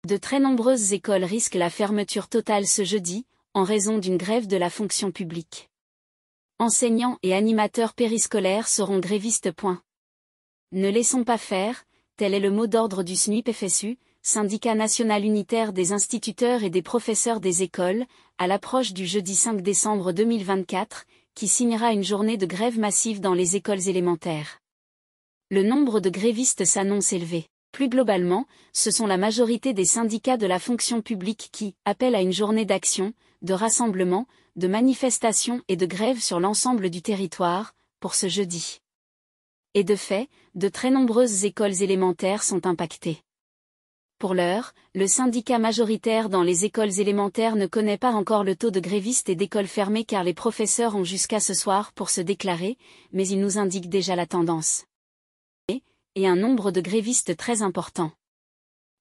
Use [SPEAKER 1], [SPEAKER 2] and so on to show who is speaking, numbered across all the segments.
[SPEAKER 1] De très nombreuses écoles risquent la fermeture totale ce jeudi, en raison d'une grève de la fonction publique. Enseignants et animateurs périscolaires seront grévistes. Ne laissons pas faire, tel est le mot d'ordre du SNUIP-FSU, Syndicat national unitaire des instituteurs et des professeurs des écoles, à l'approche du jeudi 5 décembre 2024, qui signera une journée de grève massive dans les écoles élémentaires. Le nombre de grévistes s'annonce élevé. Plus globalement, ce sont la majorité des syndicats de la fonction publique qui appellent à une journée d'action, de rassemblement, de manifestation et de grève sur l'ensemble du territoire, pour ce jeudi. Et de fait, de très nombreuses écoles élémentaires sont impactées. Pour l'heure, le syndicat majoritaire dans les écoles élémentaires ne connaît pas encore le taux de grévistes et d'écoles fermées car les professeurs ont jusqu'à ce soir pour se déclarer, mais il nous indique déjà la tendance. Et un nombre de grévistes très important.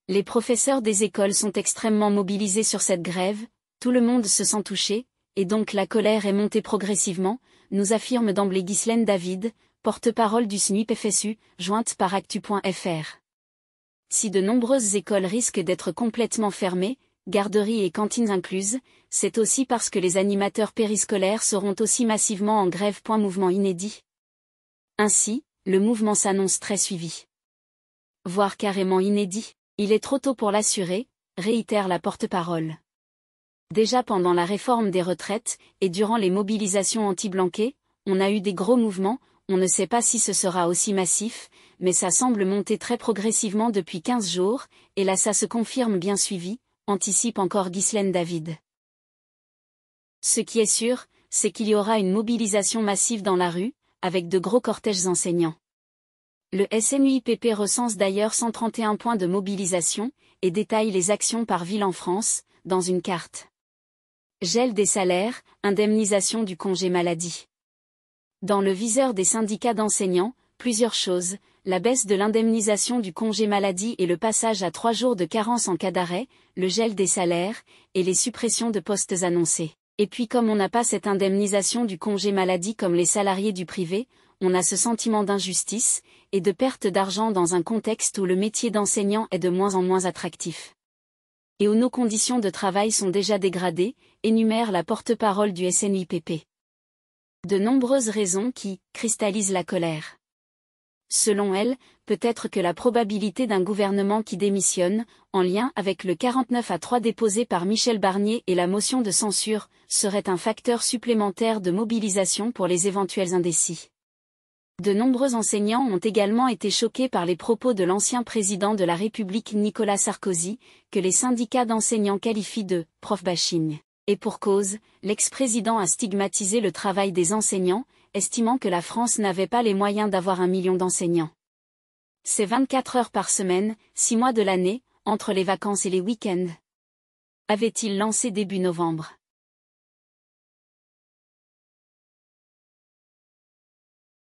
[SPEAKER 1] Les professeurs des écoles sont extrêmement mobilisés sur cette grève, tout le monde se sent touché, et donc la colère est montée progressivement, nous affirme d'emblée Ghislaine David, porte-parole du SNUIP-FSU, jointe par actu.fr. Si de nombreuses écoles risquent d'être complètement fermées, garderies et cantines incluses, c'est aussi parce que les animateurs périscolaires seront aussi massivement en grève. Mouvement inédit. Ainsi, le mouvement s'annonce très suivi. Voire carrément inédit, il est trop tôt pour l'assurer, réitère la porte-parole. Déjà pendant la réforme des retraites, et durant les mobilisations anti-Blanquet, on a eu des gros mouvements, on ne sait pas si ce sera aussi massif, mais ça semble monter très progressivement depuis 15 jours, et là ça se confirme bien suivi, anticipe encore Ghislaine David. Ce qui est sûr, c'est qu'il y aura une mobilisation massive dans la rue, avec de gros cortèges enseignants. Le SNUIPP recense d'ailleurs 131 points de mobilisation, et détaille les actions par ville en France, dans une carte. Gel des salaires, indemnisation du congé maladie. Dans le viseur des syndicats d'enseignants, plusieurs choses, la baisse de l'indemnisation du congé maladie et le passage à 3 jours de carence en cas d'arrêt, le gel des salaires, et les suppressions de postes annoncées. Et puis comme on n'a pas cette indemnisation du congé maladie comme les salariés du privé, on a ce sentiment d'injustice, et de perte d'argent dans un contexte où le métier d'enseignant est de moins en moins attractif. Et où nos conditions de travail sont déjà dégradées, énumère la porte-parole du SNUIPP. De nombreuses raisons qui cristallisent la colère. Selon elle, peut-être que la probabilité d'un gouvernement qui démissionne, en lien avec le 49-3 déposé par Michel Barnier et la motion de censure, serait un facteur supplémentaire de mobilisation pour les éventuels indécis. De nombreux enseignants ont également été choqués par les propos de l'ancien président de la République Nicolas Sarkozy, que les syndicats d'enseignants qualifient de « prof-bashing ». Et pour cause, l'ex-président a stigmatisé le travail des enseignants, estimant que la France n'avait pas les moyens d'avoir 1 million d'enseignants. C'est 24 heures par semaine, 6 mois de l'année, entre les vacances et les week-ends. Avait-il lancé début novembre.